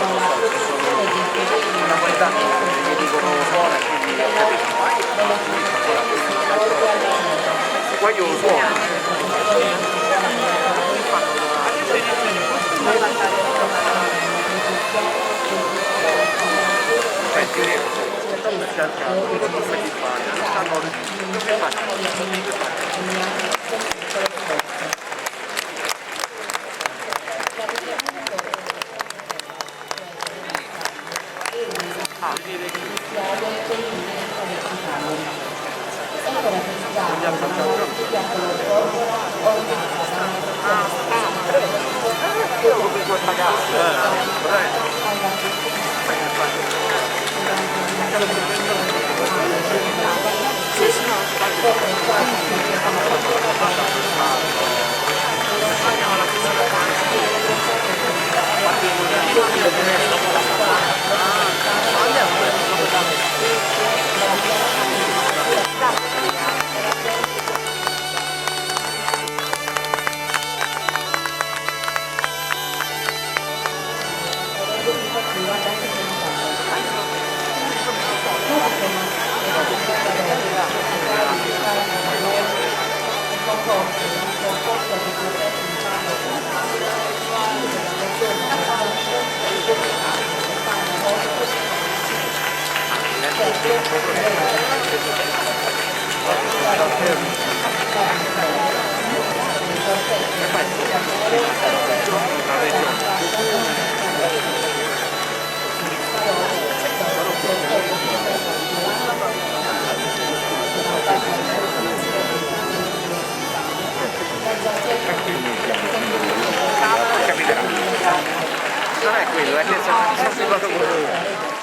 una qualità che dicono buona e quindi capisco. Poi io lo suono. Senti, non mi scalcato, non mi di fare, non stanno che capiterà. Non è quello, è che sono arrivato con lui.